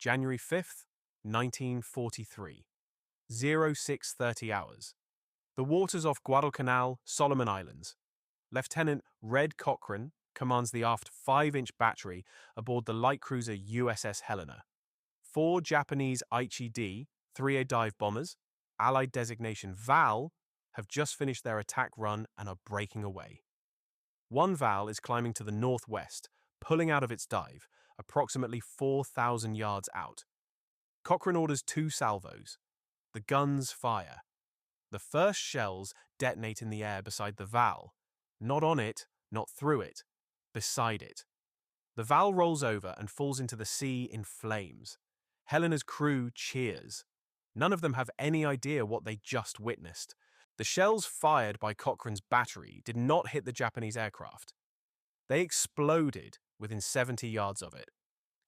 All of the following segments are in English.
January 5th, 1943. 0630 hours. The waters off Guadalcanal, Solomon Islands. Lieutenant Red Cochran commands the aft 5-inch battery aboard the light cruiser USS Helena. 4 Japanese Aichi-D, 3A dive bombers, Allied designation Val, have just finished their attack run and are breaking away. One Val is climbing to the northwest, pulling out of its dive, approximately 4,000 yards out. Cochran orders 2 salvos. The guns fire. The first shells detonate in the air beside the Val. Not on it, not through it, beside it. The Val rolls over and falls into the sea in flames. Helena's crew cheers. None of them have any idea what they just witnessed. The shells fired by Cochran's battery did not hit the Japanese aircraft. They exploded within 70 yards of it,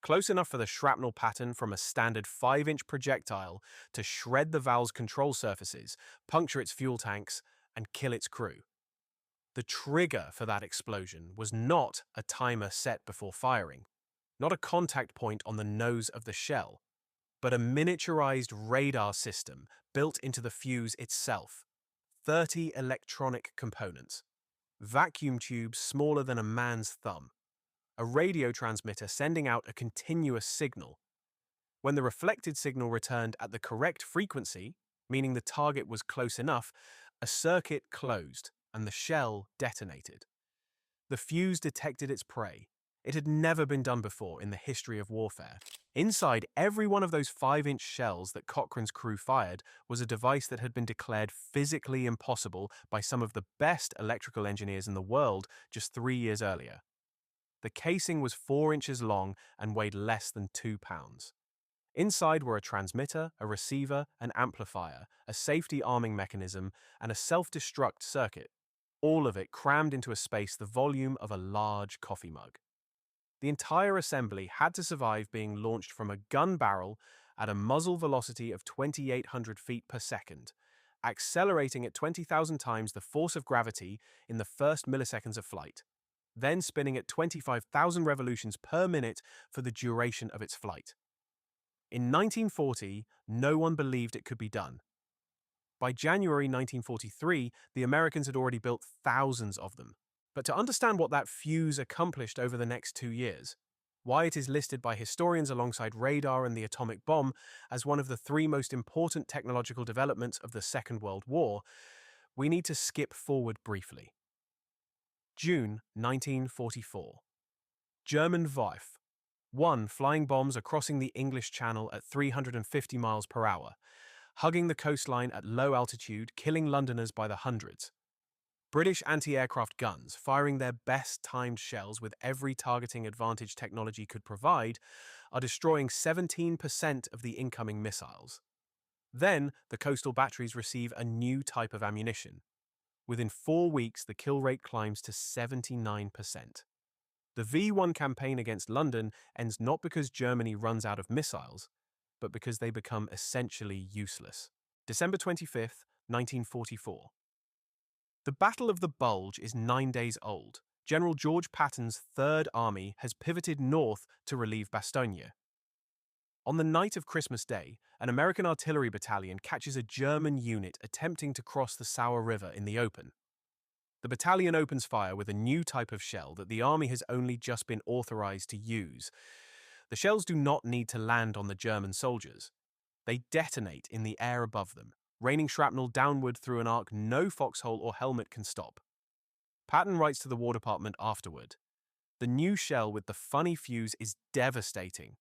close enough for the shrapnel pattern from a standard 5-inch projectile to shred the Val's control surfaces, puncture its fuel tanks, and kill its crew. The trigger for that explosion was not a timer set before firing, not a contact point on the nose of the shell, but a miniaturized radar system built into the fuse itself. 30 electronic components, vacuum tubes smaller than a man's thumb, a radio transmitter sending out a continuous signal. When the reflected signal returned at the correct frequency, meaning the target was close enough, a circuit closed and the shell detonated. The fuse detected its prey. It had never been done before in the history of warfare. Inside every one of those 5-inch shells that Cochran's crew fired was a device that had been declared physically impossible by some of the best electrical engineers in the world just 3 years earlier. The casing was 4 inches long and weighed less than 2 pounds. Inside were a transmitter, a receiver, an amplifier, a safety arming mechanism, and a self-destruct circuit, all of it crammed into a space the volume of a large coffee mug. The entire assembly had to survive being launched from a gun barrel at a muzzle velocity of 2,800 feet per second, accelerating at 20,000 times the force of gravity in the first milliseconds of flight, then spinning at 25,000 revolutions per minute for the duration of its flight. In 1940, no one believed it could be done. By January 1943, the Americans had already built thousands of them. But to understand what that fuse accomplished over the next 2 years, why it is listed by historians alongside radar and the atomic bomb as one of the 3 most important technological developments of the Second World War, we need to skip forward briefly. June 1944. German Werft. 1 flying bombs are crossing the English Channel at 350 miles per hour, hugging the coastline at low altitude, killing Londoners by the hundreds. British anti-aircraft guns, firing their best-timed shells with every targeting advantage technology could provide, are destroying 17% of the incoming missiles. Then, the coastal batteries receive a new type of ammunition. Within 4 weeks, the kill rate climbs to 79%. The V1 campaign against London ends not because Germany runs out of missiles, but because they become essentially useless. December 25th, 1944. The Battle of the Bulge is 9 days old. General George Patton's Third Army has pivoted north to relieve Bastogne. On the night of Christmas Day, an American artillery battalion catches a German unit attempting to cross the Sauer River in the open. The battalion opens fire with a new type of shell that the army has only just been authorized to use. The shells do not need to land on the German soldiers. They detonate in the air above them, raining shrapnel downward through an arc no foxhole or helmet can stop. Patton writes to the War Department afterward. The new shell with the funny fuse is devastating.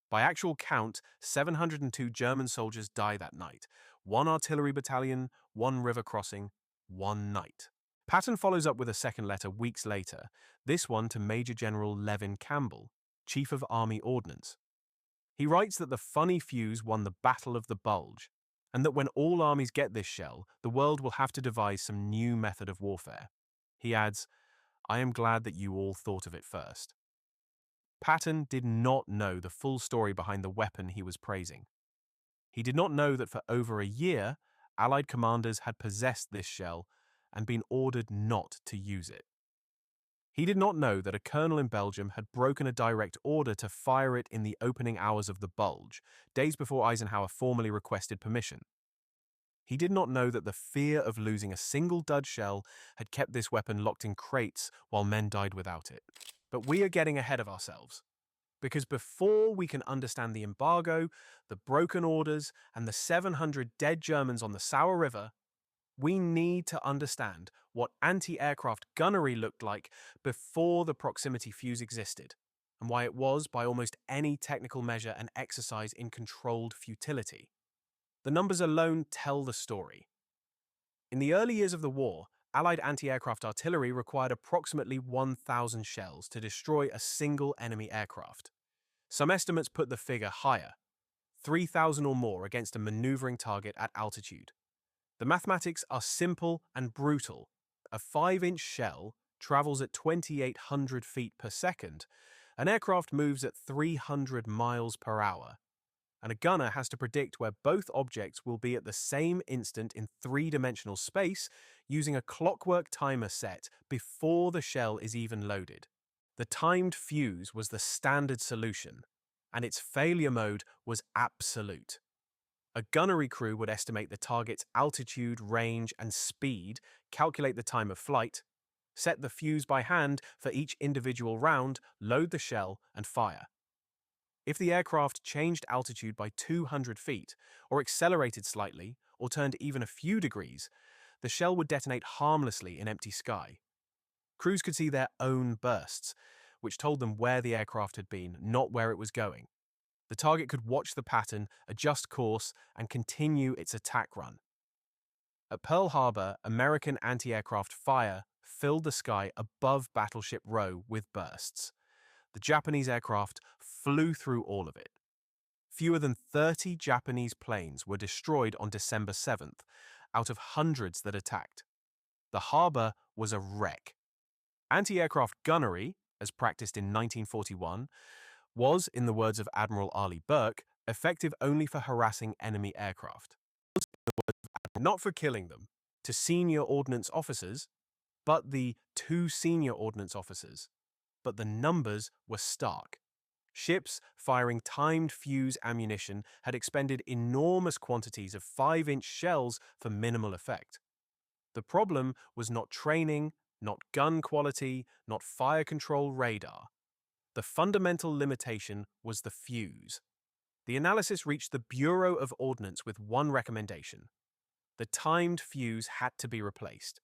By actual count, 702 German soldiers die that night. 1 artillery battalion, 1 river crossing, 1 night. Patton follows up with a second letter weeks later, this one to Major General Levin Campbell, Chief of Army Ordnance. He writes that the funny fuse won the Battle of the Bulge, and that when all armies get this shell, the world will have to devise some new method of warfare. He adds, "I am glad that you all thought of it first." Patton did not know the full story behind the weapon he was praising. He did not know that for over a year, Allied commanders had possessed this shell and been ordered not to use it. He did not know that a colonel in Belgium had broken a direct order to fire it in the opening hours of the Bulge, days before Eisenhower formally requested permission. He did not know that the fear of losing a single dud shell had kept this weapon locked in crates while men died without it. But we are getting ahead of ourselves. Because before we can understand the embargo, the broken orders, and the 700 dead Germans on the Sauer River, we need to understand what anti-aircraft gunnery looked like before the proximity fuse existed, and why it was, by almost any technical measure, an exercise in controlled futility. The numbers alone tell the story. In the early years of the war, Allied anti-aircraft artillery required approximately 1,000 shells to destroy a single enemy aircraft. Some estimates put the figure higher, 3,000 or more against a maneuvering target at altitude. The mathematics are simple and brutal. A 5-inch shell travels at 2,800 feet per second. An aircraft moves at 300 miles per hour. And a gunner has to predict where both objects will be at the same instant in three-dimensional space using a clockwork timer set before the shell is even loaded. The timed fuse was the standard solution, and its failure mode was absolute. A gunnery crew would estimate the target's altitude, range, and speed, calculate the time of flight, set the fuse by hand for each individual round, load the shell, and fire. If the aircraft changed altitude by 200 feet, or accelerated slightly, or turned even a few degrees, the shell would detonate harmlessly in empty sky. Crews could see their own bursts, which told them where the aircraft had been, not where it was going. The target could watch the pattern, adjust course, and continue its attack run. At Pearl Harbor, American anti-aircraft fire filled the sky above Battleship Row with bursts. The Japanese aircraft flew through all of it. Fewer than 30 Japanese planes were destroyed on December 7th, out of hundreds that attacked. The harbor was a wreck. Anti-aircraft gunnery, as practiced in 1941, was, in the words of Admiral Arleigh Burke, effective only for harassing enemy aircraft. Not for killing them, to senior ordnance officers, but the two senior ordnance officers. But the numbers were stark. Ships firing timed fuse ammunition had expended enormous quantities of 5-inch shells for minimal effect. The problem was not training, not gun quality, not fire control radar. The fundamental limitation was the fuse. The analysis reached the Bureau of Ordnance with one recommendation. The timed fuse had to be replaced.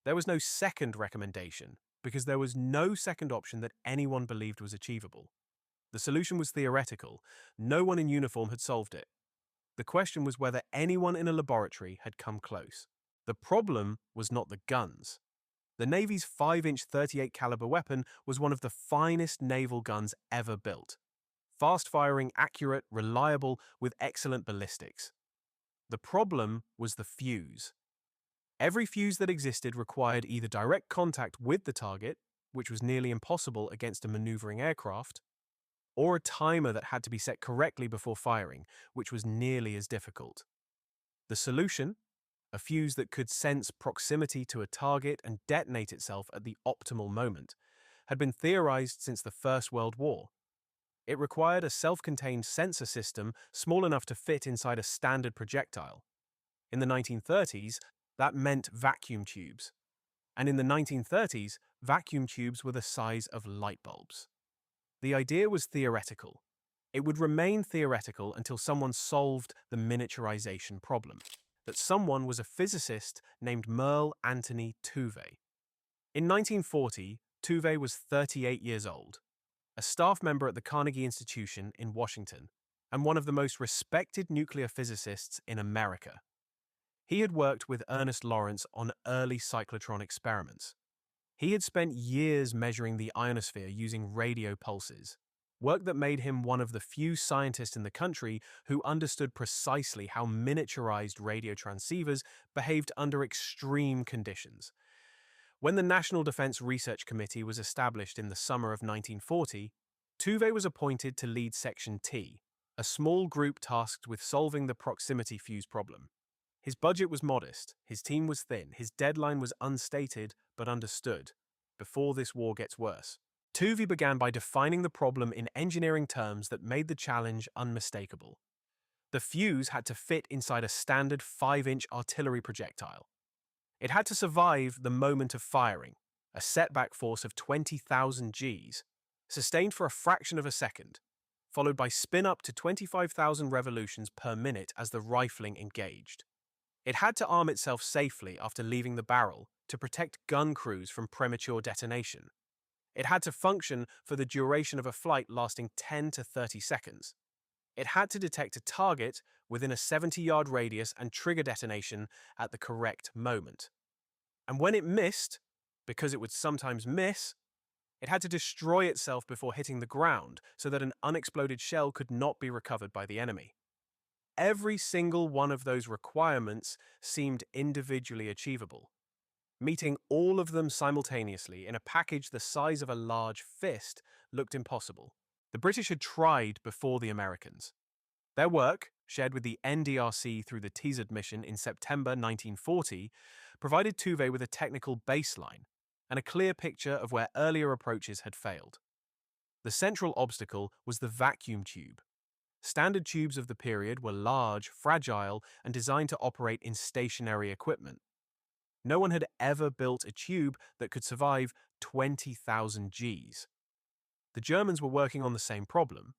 There was no second recommendation, because there was no second option that anyone believed was achievable. The solution was theoretical. No one in uniform had solved it. The question was whether anyone in a laboratory had come close. The problem was not the guns. The Navy's 5-inch 38 caliber weapon was one of the finest naval guns ever built. Fast-firing, accurate, reliable, with excellent ballistics. The problem was the fuse. Every fuse that existed required either direct contact with the target, which was nearly impossible against a maneuvering aircraft, or a timer that had to be set correctly before firing, which was nearly as difficult. The solution? A fuse that could sense proximity to a target and detonate itself at the optimal moment, had been theorized since the First World War. It required a self-contained sensor system small enough to fit inside a standard projectile. In the 1930s, that meant vacuum tubes. And in the 1930s, vacuum tubes were the size of light bulbs. The idea was theoretical. It would remain theoretical until someone solved the miniaturization problem. That someone was a physicist named Merle Anthony Tuve. In 1940, Tuve was 38 years old, a staff member at the Carnegie Institution in Washington, and one of the most respected nuclear physicists in America. He had worked with Ernest Lawrence on early cyclotron experiments. He had spent years measuring the ionosphere using radio pulses, work that made him one of the few scientists in the country who understood precisely how miniaturized radio transceivers behaved under extreme conditions. When the National Defense Research Committee was established in the summer of 1940, Tuve was appointed to lead Section T, a small group tasked with solving the proximity fuse problem. His budget was modest, his team was thin, his deadline was unstated but understood. before this war gets worse. Tuve began by defining the problem in engineering terms that made the challenge unmistakable. The fuse had to fit inside a standard 5-inch artillery projectile. It had to survive the moment of firing, a setback force of 20,000 Gs, sustained for a fraction of a second, followed by spin up to 25,000 revolutions per minute as the rifling engaged. It had to arm itself safely after leaving the barrel to protect gun crews from premature detonation. It had to function for the duration of a flight lasting 10 to 30 seconds. It had to detect a target within a 70-yard radius and trigger detonation at the correct moment. And when it missed, because it would sometimes miss, it had to destroy itself before hitting the ground so that an unexploded shell could not be recovered by the enemy. Every single one of those requirements seemed individually achievable. Meeting all of them simultaneously in a package the size of a large fist looked impossible. The British had tried before the Americans. Their work, shared with the NDRC through the Tease mission in September 1940, provided Tuve with a technical baseline and a clear picture of where earlier approaches had failed. The central obstacle was the vacuum tube. Standard tubes of the period were large, fragile, and designed to operate in stationary equipment. No one had ever built a tube that could survive 20,000 Gs. The Germans were working on the same problem.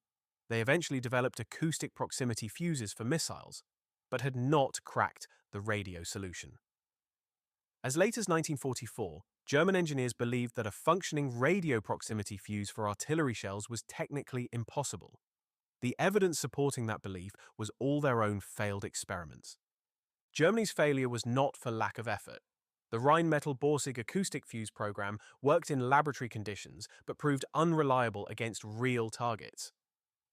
They eventually developed acoustic proximity fuses for missiles, but had not cracked the radio solution. As late as 1944, German engineers believed that a functioning radio proximity fuse for artillery shells was technically impossible. The evidence supporting that belief was all their own failed experiments. Germany's failure was not for lack of effort. The Rheinmetall-Borsig acoustic fuse program worked in laboratory conditions but proved unreliable against real targets.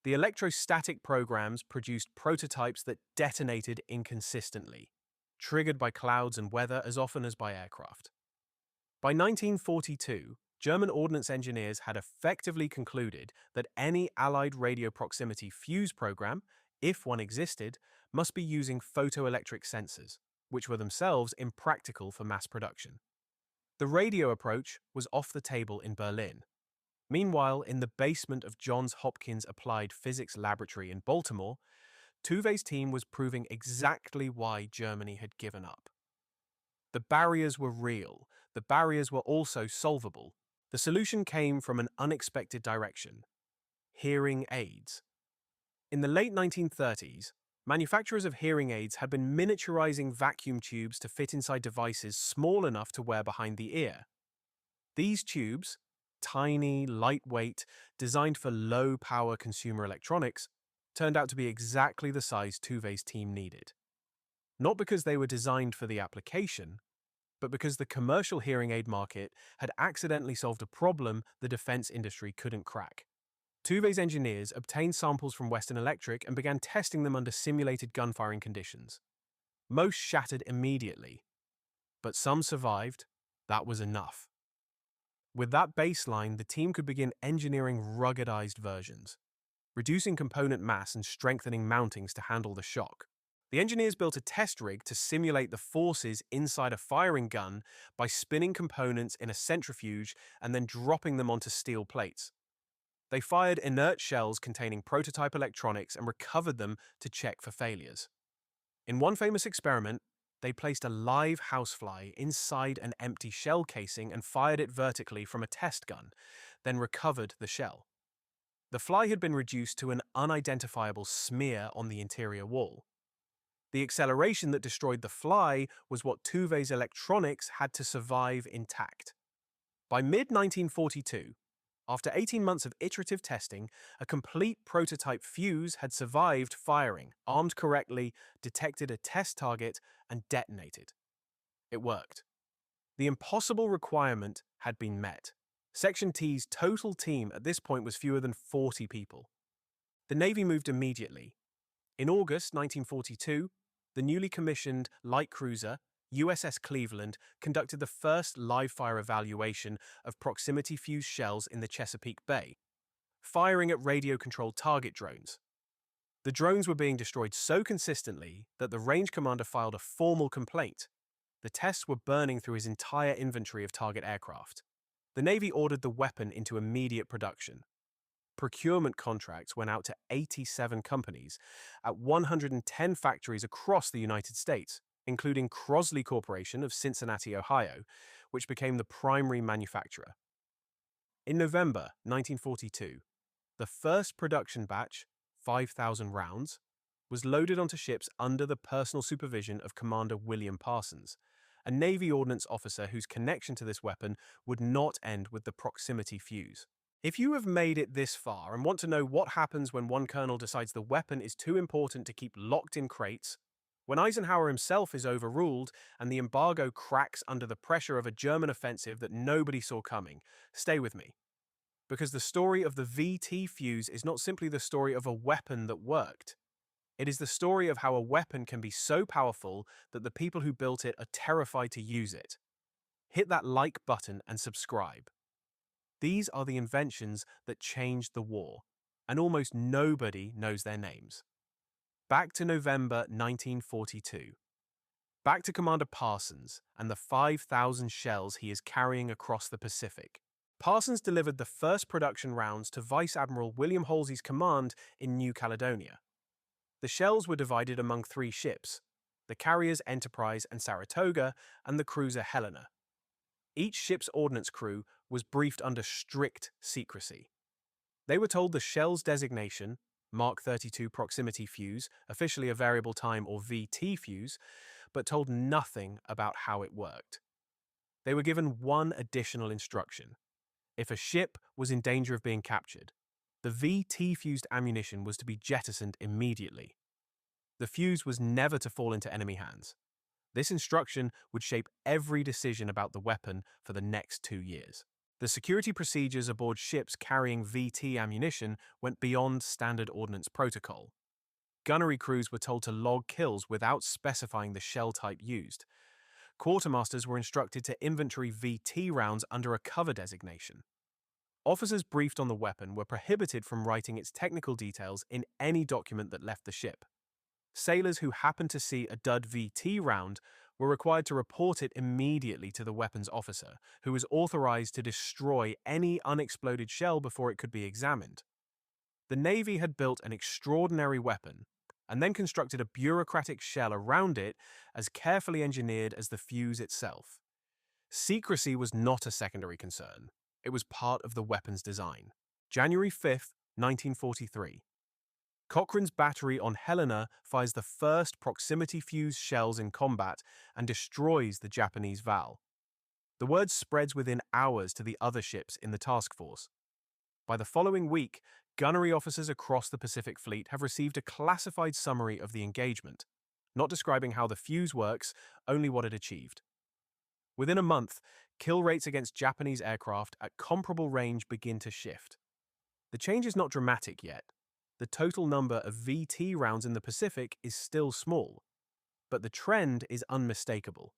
The electrostatic programs produced prototypes that detonated inconsistently, triggered by clouds and weather as often as by aircraft. By 1942, German ordnance engineers had effectively concluded that any Allied radio proximity fuse program, if one existed, must be using photoelectric sensors, which were themselves impractical for mass production. The radio approach was off the table in Berlin. Meanwhile, in the basement of Johns Hopkins Applied Physics Laboratory in Baltimore, Tuve's team was proving exactly why Germany had given up. The barriers were real. The barriers were also solvable. The solution came from an unexpected direction: hearing aids. In the late 1930s, manufacturers of hearing aids had been miniaturizing vacuum tubes to fit inside devices small enough to wear behind the ear. These tubes, tiny, lightweight, designed for low-power consumer electronics, turned out to be exactly the size Tuve's team needed. Not because they were designed for the application, but because the commercial hearing aid market had accidentally solved a problem the defense industry couldn't crack. Tuve's engineers obtained samples from Western Electric and began testing them under simulated gunfiring conditions. Most shattered immediately, but some survived. That was enough. With that baseline, the team could begin engineering ruggedized versions, reducing component mass and strengthening mountings to handle the shock. The engineers built a test rig to simulate the forces inside a firing gun by spinning components in a centrifuge and then dropping them onto steel plates. They fired inert shells containing prototype electronics and recovered them to check for failures. In one famous experiment, they placed a live housefly inside an empty shell casing and fired it vertically from a test gun, then recovered the shell. The fly had been reduced to an unidentifiable smear on the interior wall. The acceleration that destroyed the fly was what Tuve's electronics had to survive intact. By mid-1942, after 18 months of iterative testing, a complete prototype fuse had survived firing, armed correctly, detected a test target, and detonated. It worked. The impossible requirement had been met. Section T's total team at this point was fewer than 40 people. The Navy moved immediately. In August 1942, the newly commissioned light cruiser USS Cleveland conducted the first live-fire evaluation of proximity fuse shells in the Chesapeake Bay, firing at radio-controlled target drones. The drones were being destroyed so consistently that the range commander filed a formal complaint. The tests were burning through his entire inventory of target aircraft. The Navy ordered the weapon into immediate production. Procurement contracts went out to 87 companies at 110 factories across the United States, including Crosley Corporation of Cincinnati, Ohio, which became the primary manufacturer. In November 1942, the first production batch, 5,000 rounds, was loaded onto ships under the personal supervision of Commander William Parsons, a Navy ordnance officer whose connection to this weapon would not end with the proximity fuse. If you have made it this far and want to know what happens when one colonel decides the weapon is too important to keep locked in crates, when Eisenhower himself is overruled and the embargo cracks under the pressure of a German offensive that nobody saw coming, stay with me. Because the story of the VT fuse is not simply the story of a weapon that worked. It is the story of how a weapon can be so powerful that the people who built it are terrified to use it. Hit that like button and subscribe. These are the inventions that changed the war, and almost nobody knows their names. Back to November 1942. Back to Commander Parsons and the 5,000 shells he is carrying across the Pacific. Parsons delivered the first production rounds to Vice Admiral William Halsey's command in New Caledonia. The shells were divided among 3 ships, the carriers Enterprise and Saratoga and the cruiser Helena. Each ship's ordnance crew was briefed under strict secrecy. They were told the shell's designation, Mark 32 proximity fuse, officially a variable time or VT fuse, but told nothing about how it worked. They were given one additional instruction. If a ship was in danger of being captured, the VT-fused ammunition was to be jettisoned immediately. The fuse was never to fall into enemy hands. This instruction would shape every decision about the weapon for the next 2 years. The security procedures aboard ships carrying VT ammunition went beyond standard ordnance protocol. Gunnery crews were told to log kills without specifying the shell type used. Quartermasters were instructed to inventory VT rounds under a cover designation. Officers briefed on the weapon were prohibited from writing its technical details in any document that left the ship. Sailors who happened to see a dud VT round were required to report it immediately to the weapons officer, who was authorized to destroy any unexploded shell before it could be examined. The Navy had built an extraordinary weapon and then constructed a bureaucratic shell around it as carefully engineered as the fuse itself. Secrecy was not a secondary concern. It was part of the weapon's design. January 5, 1943. Cochrane's battery on Helena fires the first proximity fuse shells in combat and destroys the Japanese Val. The word spreads within hours to the other ships in the task force. By the following week, gunnery officers across the Pacific Fleet have received a classified summary of the engagement, not describing how the fuse works, only what it achieved. Within a month, kill rates against Japanese aircraft at comparable range begin to shift. The change is not dramatic yet. The total number of VT rounds in the Pacific is still small, but the trend is unmistakable.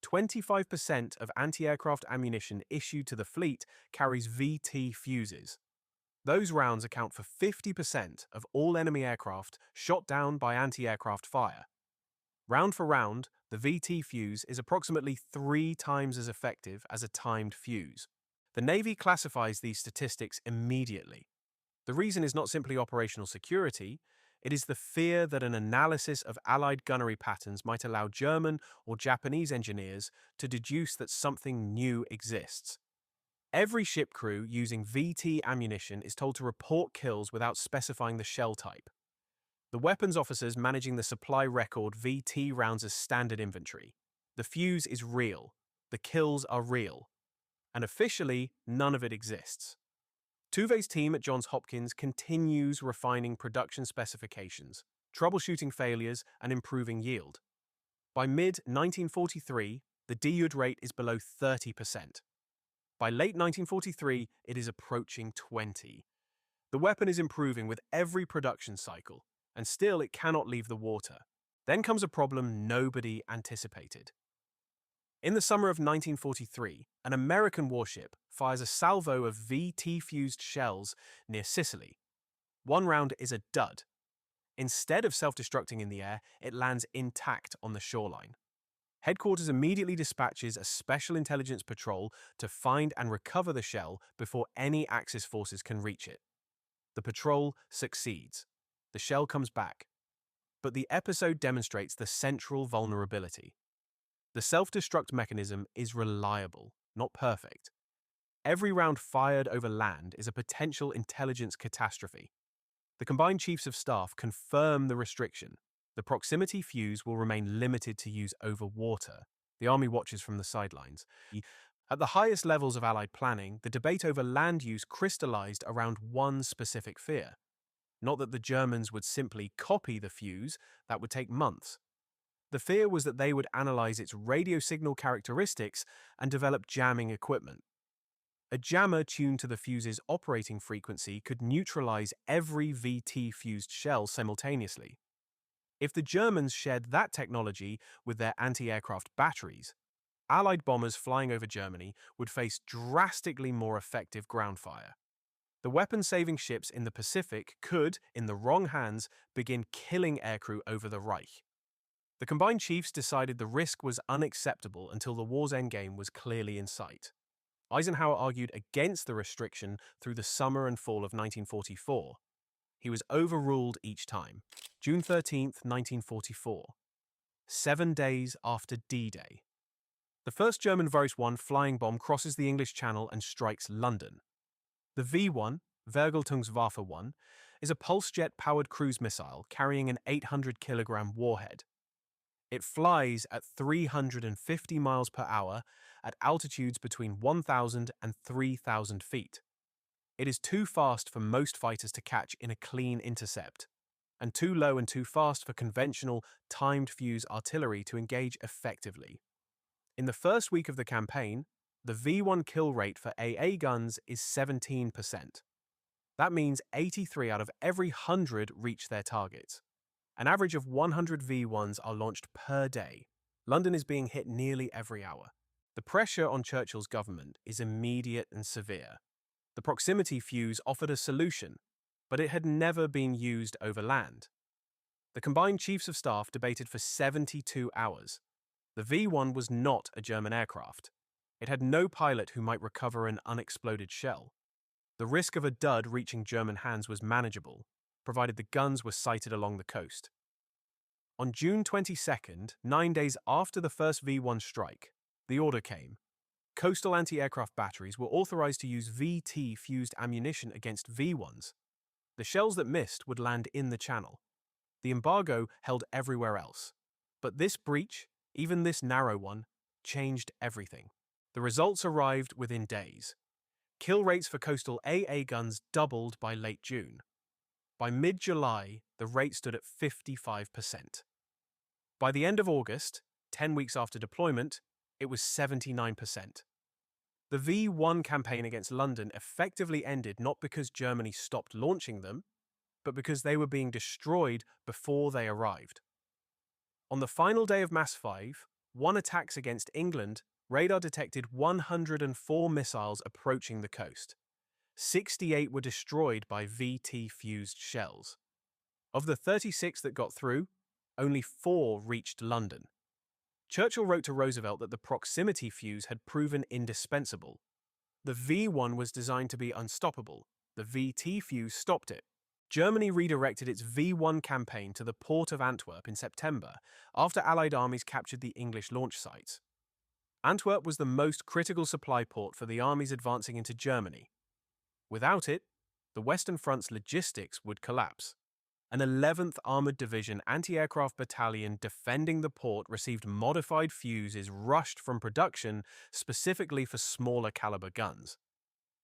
25% of anti-aircraft ammunition issued to the fleet carries VT fuses. Those rounds account for 50% of all enemy aircraft shot down by anti-aircraft fire. Round for round, the VT fuse is approximately 3 times as effective as a timed fuse. The Navy classifies these statistics immediately. The reason is not simply operational security, it is the fear that an analysis of Allied gunnery patterns might allow German or Japanese engineers to deduce that something new exists. Every ship crew using VT ammunition is told to report kills without specifying the shell type. The weapons officers managing the supply record VT rounds as standard inventory. The fuse is real, the kills are real, and officially none of it exists. Tuve's team at Johns Hopkins continues refining production specifications, troubleshooting failures, and improving yield. By mid-1943, the DUD rate is below 30%. By late 1943, it is approaching 20%. The weapon is improving with every production cycle, and still it cannot leave the water. Then comes a problem nobody anticipated. In the summer of 1943, an American warship fires a salvo of VT-fused shells near Sicily. One round is a dud. Instead of self-destructing in the air, it lands intact on the shoreline. Headquarters immediately dispatches a special intelligence patrol to find and recover the shell before any Axis forces can reach it. The patrol succeeds. The shell comes back. But the episode demonstrates the central vulnerability. The self-destruct mechanism is reliable, not perfect. Every round fired over land is a potential intelligence catastrophe. The combined chiefs of staff confirm the restriction. The proximity fuse will remain limited to use over water. The army watches from the sidelines. At the highest levels of Allied planning, the debate over land use crystallized around one specific fear. Not that the Germans would simply copy the fuse, that would take months. The fear was that they would analyze its radio signal characteristics and develop jamming equipment. A jammer tuned to the fuse's operating frequency could neutralize every VT-fused shell simultaneously. If the Germans shared that technology with their anti-aircraft batteries, Allied bombers flying over Germany would face drastically more effective ground fire. The weapon-saving ships in the Pacific could, in the wrong hands, begin killing aircrew over the Reich. The combined chiefs decided the risk was unacceptable until the war's endgame was clearly in sight. Eisenhower argued against the restriction through the summer and fall of 1944. He was overruled each time. June 13, 1944. 7 days after D-Day. The first German Vorus 1 flying bomb crosses the English Channel and strikes London. The V-1, Vergeltungswaffe 1, is a pulse-jet-powered cruise missile carrying an 800-kilogram warhead. It flies at 350 miles per hour at altitudes between 1,000 and 3,000 feet. It is too fast for most fighters to catch in a clean intercept, and too low and too fast for conventional, timed fuse artillery to engage effectively. In the first week of the campaign, the V1 kill rate for AA guns is 17%. That means 83 out of every 100 reach their targets. An average of 100 V1s are launched per day. London is being hit nearly every hour. The pressure on Churchill's government is immediate and severe. The proximity fuse offered a solution, but it had never been used over land. The combined chiefs of staff debated for 72 hours. The V1 was not a German aircraft. It had no pilot who might recover an unexploded shell. The risk of a dud reaching German hands was manageable, provided the guns were sighted along the coast. On June 22nd, 9 days after the first V1 strike, the order came. Coastal anti-aircraft batteries were authorized to use VT-fused ammunition against V1s. The shells that missed would land in the channel. The embargo held everywhere else. But this breach, even this narrow one, changed everything. The results arrived within days. Kill rates for coastal AA guns doubled by late June. By mid-July, the rate stood at 55%. By the end of August, 10 weeks after deployment, it was 79%. The V1 campaign against London effectively ended not because Germany stopped launching them, but because they were being destroyed before they arrived. On the final day of Mass 5, one attacks against England, radar detected 104 missiles approaching the coast. 68 were destroyed by VT-fused shells. Of the 36 that got through, only 4 reached London. Churchill wrote to Roosevelt that the proximity fuse had proven indispensable. The V1 was designed to be unstoppable. The VT fuse stopped it. Germany redirected its V1 campaign to the port of Antwerp in September after Allied armies captured the English launch sites. Antwerp was the most critical supply port for the armies advancing into Germany. Without it, the Western Front's logistics would collapse. An 11th Armored Division anti-aircraft battalion defending the port received modified fuses rushed from production specifically for smaller caliber guns.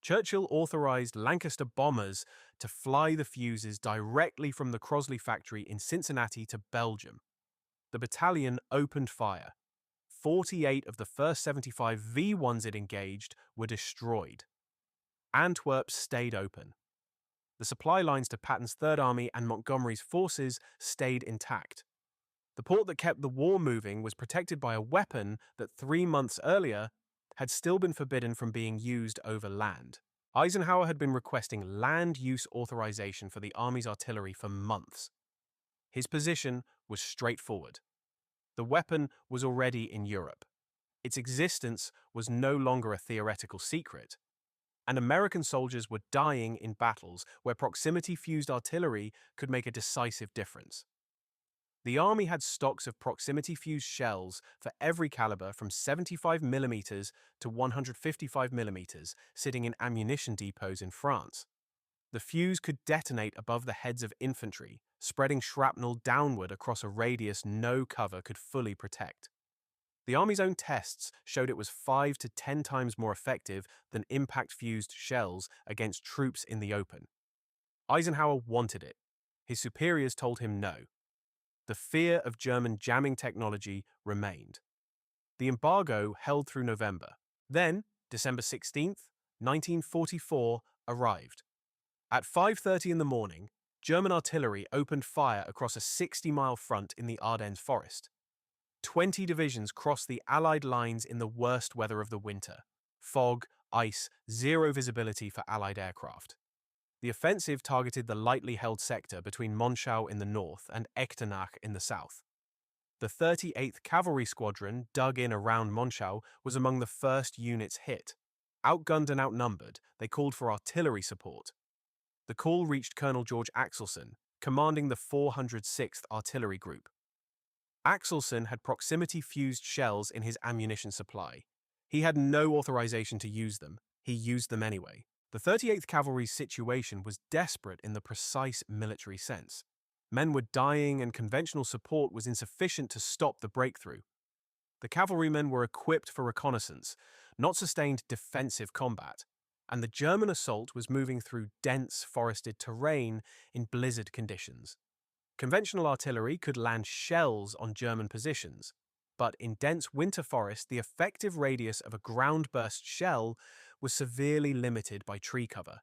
Churchill authorized Lancaster bombers to fly the fuses directly from the Crosley factory in Cincinnati to Belgium. The battalion opened fire. 48 of the first 75 V1s it engaged were destroyed. Antwerp stayed open. The supply lines to Patton's Third Army and Montgomery's forces stayed intact. The port that kept the war moving was protected by a weapon that 3 months earlier had still been forbidden from being used over land. Eisenhower had been requesting land use authorization for the Army's artillery for months. His position was straightforward. The weapon was already in Europe. Its existence was no longer a theoretical secret, and American soldiers were dying in battles where proximity-fused artillery could make a decisive difference. The Army had stocks of proximity-fused shells for every caliber from 75mm to 155mm sitting in ammunition depots in France. The fuse could detonate above the heads of infantry, spreading shrapnel downward across a radius no cover could fully protect. The Army's own tests showed it was 5 to 10 times more effective than impact-fused shells against troops in the open. Eisenhower wanted it. His superiors told him no. The fear of German jamming technology remained. The embargo held through November. Then, December 16th, 1944, arrived. At 5:30 in the morning, German artillery opened fire across a 60-mile front in the Ardennes forest. 20 divisions crossed the Allied lines in the worst weather of the winter. Fog, ice, zero visibility for Allied aircraft. The offensive targeted the lightly held sector between Monschau in the north and Echternach in the south. The 38th Cavalry Squadron, dug in around Monschau, was among the first units hit. Outgunned and outnumbered, they called for artillery support. The call reached Colonel George Axelson, commanding the 406th Artillery Group. Axelson had proximity-fused shells in his ammunition supply. He had no authorization to use them. He used them anyway. The 38th Cavalry's situation was desperate in the precise military sense. Men were dying and conventional support was insufficient to stop the breakthrough. The cavalrymen were equipped for reconnaissance, not sustained defensive combat, and the German assault was moving through dense forested terrain in blizzard conditions. Conventional artillery could land shells on German positions, but in dense winter forest, the effective radius of a ground-burst shell was severely limited by tree cover.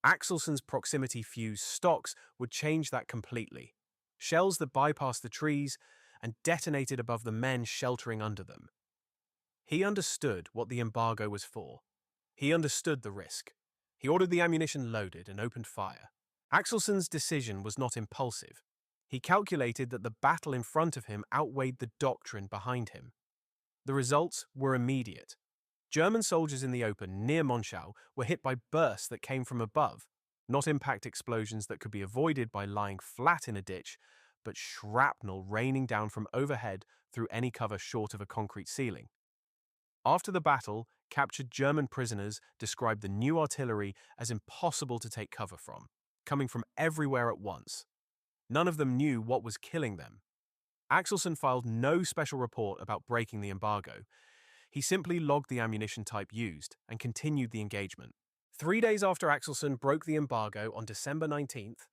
Axelson's proximity-fused stocks would change that completely. Shells that bypassed the trees and detonated above the men sheltering under them. He understood what the embargo was for. He understood the risk. He ordered the ammunition loaded and opened fire. Axelson's decision was not impulsive. He calculated that the battle in front of him outweighed the doctrine behind him. The results were immediate. German soldiers in the open near Monschau were hit by bursts that came from above, not impact explosions that could be avoided by lying flat in a ditch, but shrapnel raining down from overhead through any cover short of a concrete ceiling. After the battle, captured German prisoners described the new artillery as impossible to take cover from, coming from everywhere at once. None of them knew what was killing them. Axelson filed no special report about breaking the embargo. He simply logged the ammunition type used and continued the engagement. 3 days after Axelson broke the embargo on December 19th,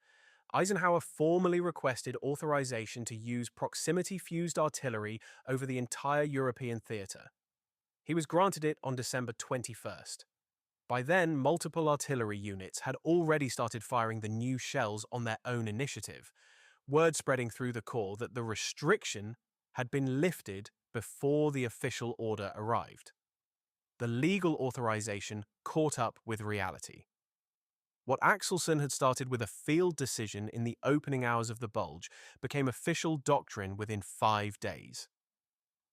Eisenhower formally requested authorization to use proximity-fused artillery over the entire European theater. He was granted it on December 21st. By then, multiple artillery units had already started firing the new shells on their own initiative, word spreading through the Corps that the restriction had been lifted before the official order arrived. The legal authorization caught up with reality. What Axelson had started with a field decision in the opening hours of the Bulge became official doctrine within 5 days.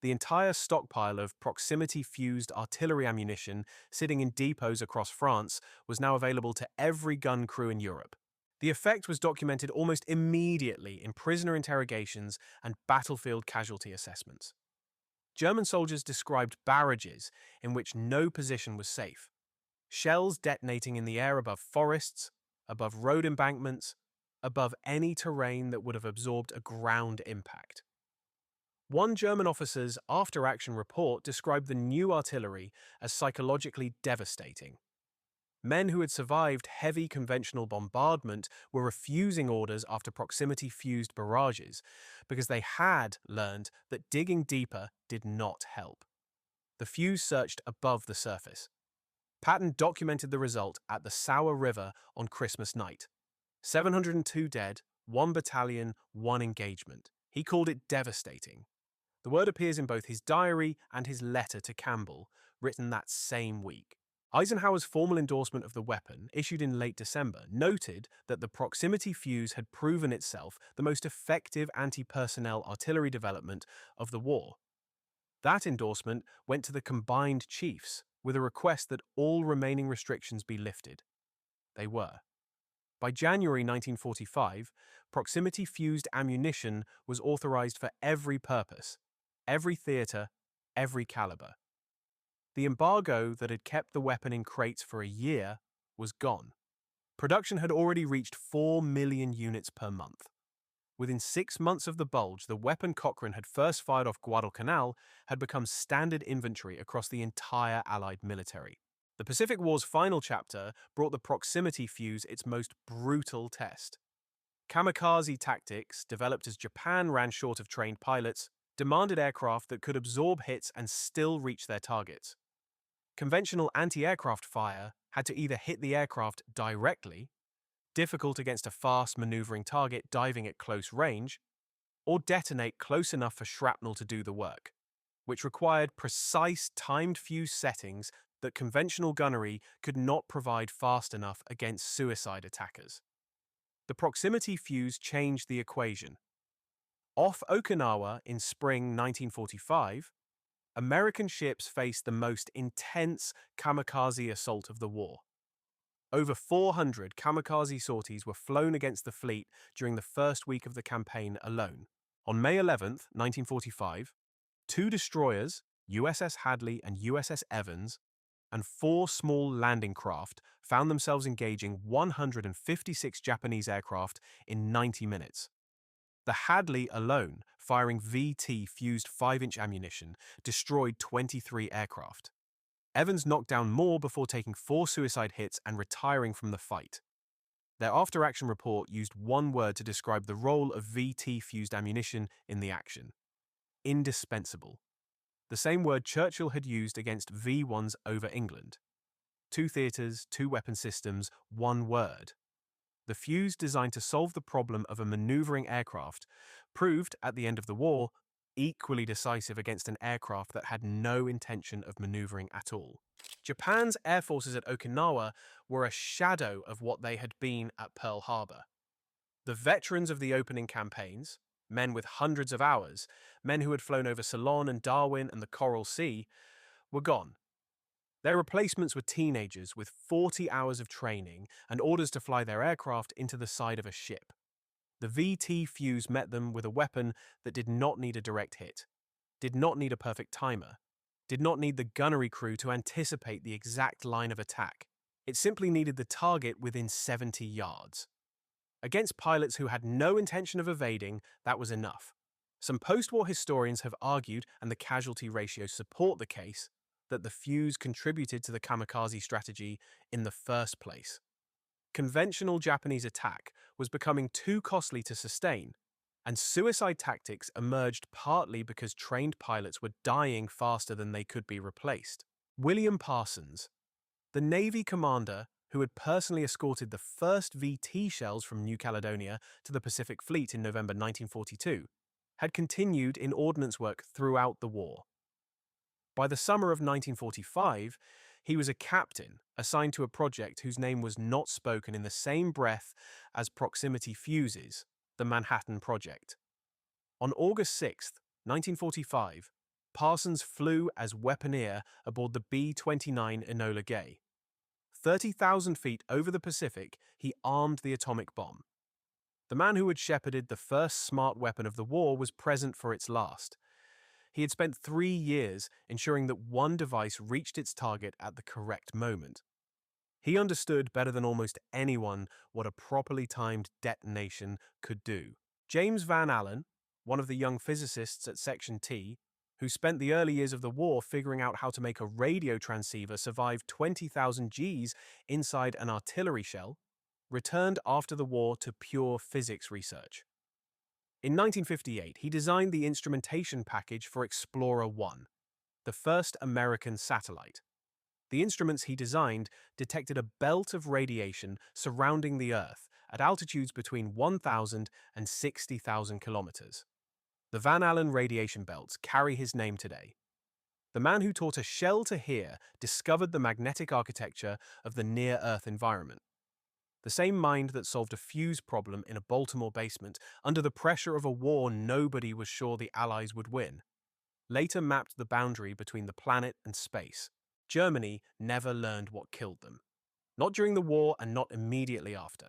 The entire stockpile of proximity-fused artillery ammunition sitting in depots across France was now available to every gun crew in Europe. The effect was documented almost immediately in prisoner interrogations and battlefield casualty assessments. German soldiers described barrages in which no position was safe. Shells detonating in the air above forests, above road embankments, above any terrain that would have absorbed a ground impact. One German officer's after-action report described the new artillery as psychologically devastating. Men who had survived heavy conventional bombardment were refusing orders after proximity-fused barrages because they had learned that digging deeper did not help. The fuse searched above the surface. Patton documented the result at the Sauer River on Christmas night. 702 dead, 1 battalion, 1 engagement. He called it devastating. The word appears in both his diary and his letter to Campbell, written that same week. Eisenhower's formal endorsement of the weapon, issued in late December, noted that the proximity fuse had proven itself the most effective anti-personnel artillery development of the war. That endorsement went to the combined chiefs with a request that all remaining restrictions be lifted. They were. By January 1945, proximity-fused ammunition was authorized for every purpose, every theater, every caliber. The embargo that had kept the weapon in crates for a year was gone. Production had already reached 4 million units per month. Within 6 months of the Bulge, the weapon Cochrane had first fired off Guadalcanal had become standard inventory across the entire Allied military. The Pacific War's final chapter brought the proximity fuse its most brutal test. Kamikaze tactics, developed as Japan ran short of trained pilots, demanded aircraft that could absorb hits and still reach their targets. Conventional anti-aircraft fire had to either hit the aircraft directly, difficult against a fast maneuvering target diving at close range, or detonate close enough for shrapnel to do the work, which required precise timed fuse settings that conventional gunnery could not provide fast enough against suicide attackers. The proximity fuse changed the equation. Off Okinawa in spring 1945, American ships faced the most intense kamikaze assault of the war. Over 400 kamikaze sorties were flown against the fleet during the first week of the campaign alone. On May 11, 1945, 2 destroyers, USS Hadley and USS Evans, and 4 small landing craft found themselves engaging 156 Japanese aircraft in 90 minutes. The Hadley alone, firing VT-fused 5-inch ammunition, destroyed 23 aircraft. Evans knocked down more before taking 4 suicide hits and retiring from the fight. Their after-action report used one word to describe the role of VT-fused ammunition in the action: indispensable. The same word Churchill had used against V1s over England. 2 theatres, 2 weapon systems, 1 word. The fuse designed to solve the problem of a maneuvering aircraft proved, at the end of the war, equally decisive against an aircraft that had no intention of maneuvering at all. Japan's air forces at Okinawa were a shadow of what they had been at Pearl Harbor. The veterans of the opening campaigns, men with hundreds of hours, men who had flown over Ceylon and Darwin and the Coral Sea, were gone. Their replacements were teenagers with 40 hours of training and orders to fly their aircraft into the side of a ship. The VT fuse met them with a weapon that did not need a direct hit, did not need a perfect timer, did not need the gunnery crew to anticipate the exact line of attack. It simply needed the target within 70 yards. Against pilots who had no intention of evading, that was enough. Some post-war historians have argued, and the casualty ratios support the case, that the fuse contributed to the kamikaze strategy in the first place. Conventional Japanese attack was becoming too costly to sustain, and suicide tactics emerged partly because trained pilots were dying faster than they could be replaced. William Parsons, the Navy commander who had personally escorted the first VT shells from New Caledonia to the Pacific Fleet in November 1942, had continued in ordnance work throughout the war. By the summer of 1945, he was a captain assigned to a project whose name was not spoken in the same breath as proximity fuses, the Manhattan Project. On August 6, 1945, Parsons flew as weaponeer aboard the B-29 Enola Gay. 30,000 feet over the Pacific, he armed the atomic bomb. The man who had shepherded the first smart weapon of the war was present for its last. He had spent 3 years ensuring that one device reached its target at the correct moment. He understood better than almost anyone what a properly timed detonation could do. James Van Allen, one of the young physicists at Section T, who spent the early years of the war figuring out how to make a radio transceiver survive 20,000 Gs inside an artillery shell, returned after the war to pure physics research. In 1958, he designed the instrumentation package for Explorer 1, the first American satellite. The instruments he designed detected a belt of radiation surrounding the Earth at altitudes between 1,000 and 60,000 kilometers. The Van Allen radiation belts carry his name today. The The man who taught a shell to hear discovered the magnetic architecture of the near-Earth environment. The same mind that solved a fuse problem in a Baltimore basement under the pressure of a war nobody was sure the Allies would win, later mapped the boundary between the planet and space. Germany never learned what killed them. Not during the war and not immediately after.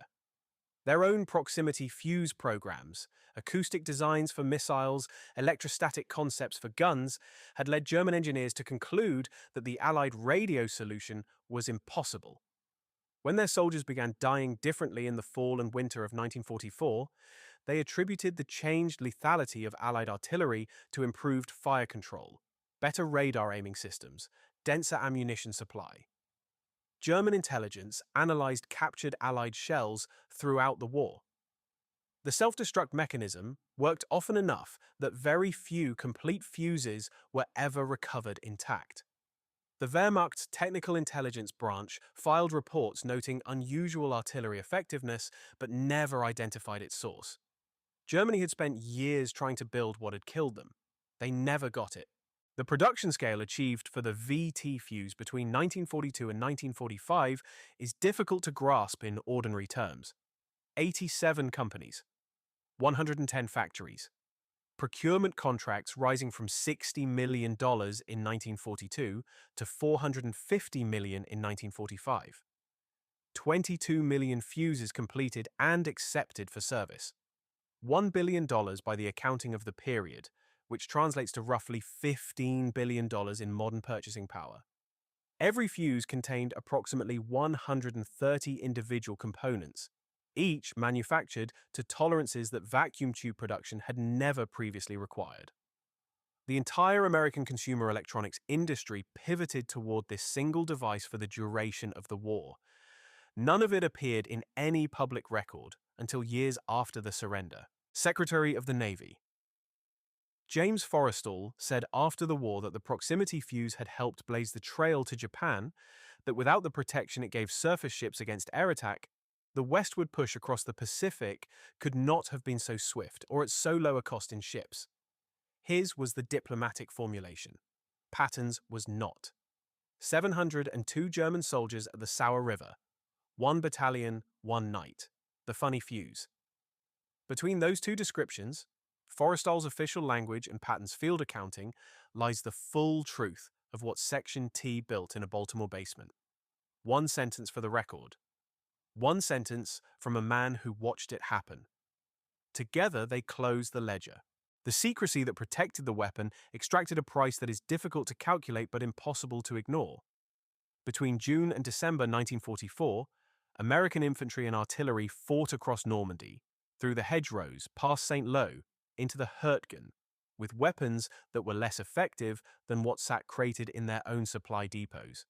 Their own proximity fuse programs, acoustic designs for missiles, electrostatic concepts for guns, had led German engineers to conclude that the Allied radio solution was impossible. When their soldiers began dying differently in the fall and winter of 1944, they attributed the changed lethality of Allied artillery to improved fire control, better radar aiming systems, denser ammunition supply. German intelligence analyzed captured Allied shells throughout the war. The self-destruct mechanism worked often enough that very few complete fuses were ever recovered intact. The Wehrmacht's Technical Intelligence Branch filed reports noting unusual artillery effectiveness but never identified its source. Germany had spent years trying to build what had killed them. They never got it. The production scale achieved for the VT fuse between 1942 and 1945 is difficult to grasp in ordinary terms. 87 companies, 110 factories, procurement contracts rising from $60 million in 1942 to $450 million in 1945. 22 million fuses completed and accepted for service. $1 billion by the accounting of the period, which translates to roughly $15 billion in modern purchasing power. Every fuse contained approximately 130 individual components, each manufactured to tolerances that vacuum tube production had never previously required. The entire American consumer electronics industry pivoted toward this single device for the duration of the war. None of it appeared in any public record until years after the surrender. Secretary of the Navy James Forrestal said after the war that the proximity fuse had helped blaze the trail to Japan, that without the protection it gave surface ships against air attack, the westward push across the Pacific could not have been so swift or at so low a cost in ships. His was the diplomatic formulation. Patton's was not. 702 German soldiers at the Sauer River. 1 battalion, 1 night. The funny fuse. Between those two descriptions, Forrestal's official language and Patton's field accounting, lies the full truth of what Section T built in a Baltimore basement. One sentence for the record. One sentence from a man who watched it happen. Together they closed the ledger. The secrecy that protected the weapon extracted a price that is difficult to calculate but impossible to ignore. Between June and December 1944, American infantry and artillery fought across Normandy, through the hedgerows, past St. Lo, into the Hurtgen, with weapons that were less effective than what sat crated in their own supply depots.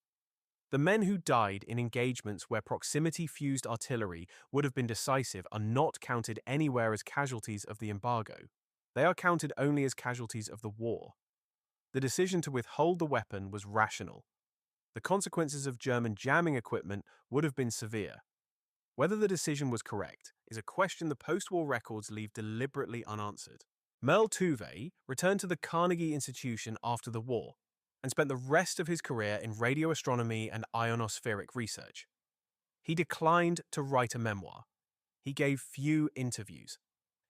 The men who died in engagements where proximity-fused artillery would have been decisive are not counted anywhere as casualties of the embargo. They are counted only as casualties of the war. The decision to withhold the weapon was rational. The consequences of German jamming equipment would have been severe. Whether the decision was correct is a question the post-war records leave deliberately unanswered. Merle Tuve returned to the Carnegie Institution after the war and spent the rest of his career in radio astronomy and ionospheric research. He declined to write a memoir. He gave few interviews.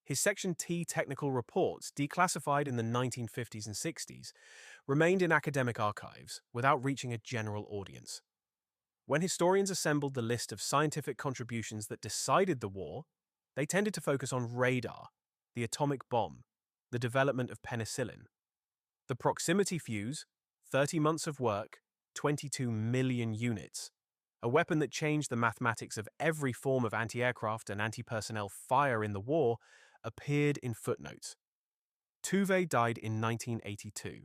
His Section T technical reports, declassified in the 1950s and 60s, remained in academic archives without reaching a general audience. When historians assembled the list of scientific contributions that decided the war, they tended to focus on radar, the atomic bomb, the development of penicillin. The proximity fuse, 30 months of work, 22 million units, a weapon that changed the mathematics of every form of anti-aircraft and anti-personnel fire in the war, appeared in footnotes. Tuve died in 1982.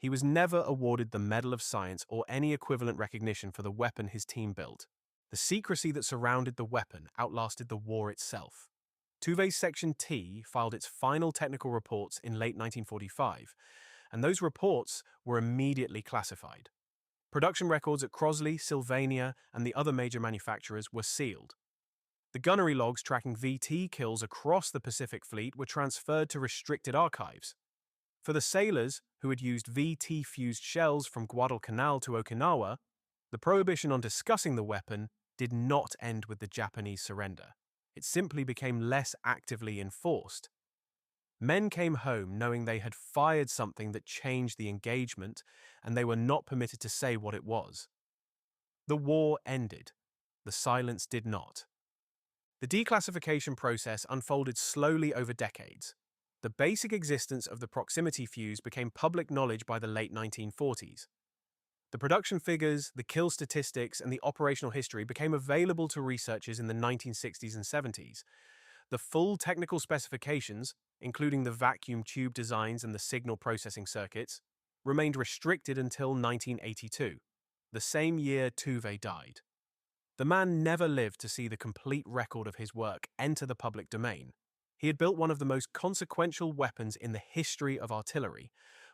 He was never awarded the Medal of Science or any equivalent recognition for the weapon his team built. The secrecy that surrounded the weapon outlasted the war itself. Tuve's Section T filed its final technical reports in late 1945, and those reports were immediately classified. Production records at Crosley, Sylvania, and the other major manufacturers were sealed. The gunnery logs tracking VT kills across the Pacific Fleet were transferred to restricted archives. For the sailors, who had used VT-fused shells from Guadalcanal to Okinawa, the prohibition on discussing the weapon did not end with the Japanese surrender. It simply became less actively enforced. Men came home knowing they had fired something that changed the engagement, and they were not permitted to say what it was. The war ended. The silence did not. The declassification process unfolded slowly over decades. The basic existence of the proximity fuse became public knowledge by the late 1940s. The production figures, the kill statistics, and the operational history became available to researchers in the 1960s and 70s. The full technical specifications, including the vacuum tube designs and the signal processing circuits, remained restricted until 1982, the same year Tuve died. The man never lived to see the complete record of his work enter the public domain. He had built one of the most consequential weapons in the history of artillery,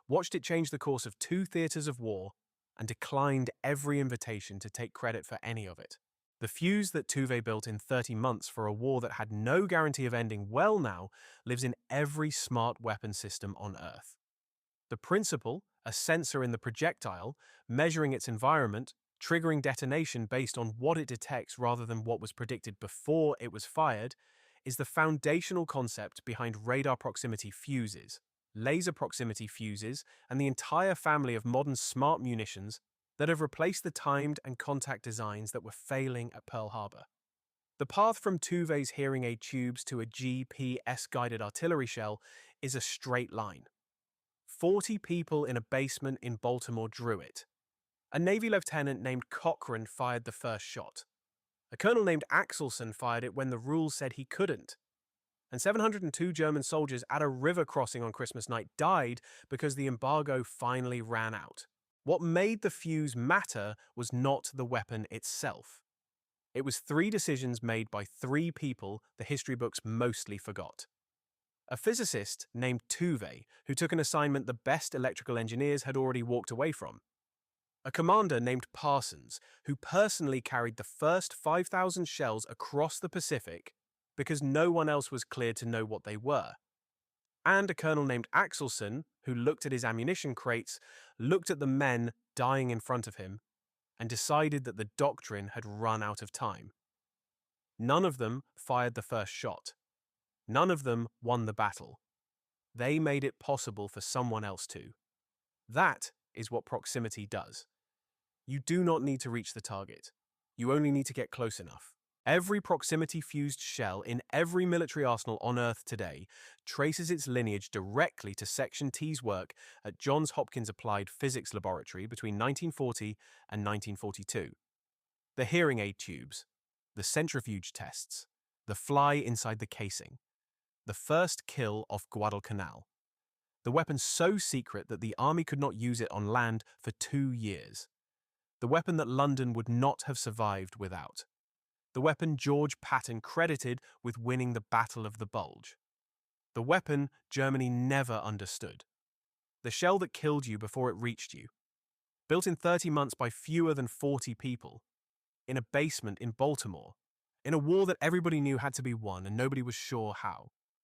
watched it change the course of 2 theaters of war, and declined every invitation to take credit for any of it. The fuse that Tuve built in 30 months for a war that had no guarantee of ending well now lives in every smart weapon system on Earth. The principle, a sensor in the projectile, measuring its environment, triggering detonation based on what it detects rather than what was predicted before it was fired, is the foundational concept behind radar proximity fuses, laser proximity fuses, and the entire family of modern smart munitions that have replaced the timed and contact designs that were failing at Pearl Harbor. The path from Tuve's hearing aid tubes to a GPS-guided artillery shell is a straight line. 40 people in a basement in Baltimore drew it. A Navy lieutenant named Cochran fired the first shot. A colonel named Axelson fired it when the rules said he couldn't. And 702 German soldiers at a river crossing on Christmas night died because the embargo finally ran out. What made the fuse matter was not the weapon itself. It was 3 decisions made by 3 people the history books mostly forgot. A physicist named Tuve, who took an assignment the best electrical engineers had already walked away from. A commander named Parsons, who personally carried the first 5,000 shells across the Pacific because no one else was cleared to know what they were. And a colonel named Axelson, who looked at his ammunition crates, looked at the men dying in front of him, and decided that the doctrine had run out of time. None of them fired the first shot. None of them won the battle. They made it possible for someone else to. That is what proximity does. You do not need to reach the target. You only need to get close enough. Every proximity-fused shell in every military arsenal on Earth today traces its lineage directly to Section T's work at Johns Hopkins Applied Physics Laboratory between 1940 and 1942. The hearing aid tubes, the centrifuge tests, the fly inside the casing, the first kill off Guadalcanal. The weapon so secret that the army could not use it on land for 2 years. The weapon that London would not have survived without. The weapon George Patton credited with winning the Battle of the Bulge. The weapon Germany never understood. The shell that killed you before it reached you. Built in 30 months by fewer than 40 people. In a basement in Baltimore. In a war that everybody knew had to be won and nobody was sure how.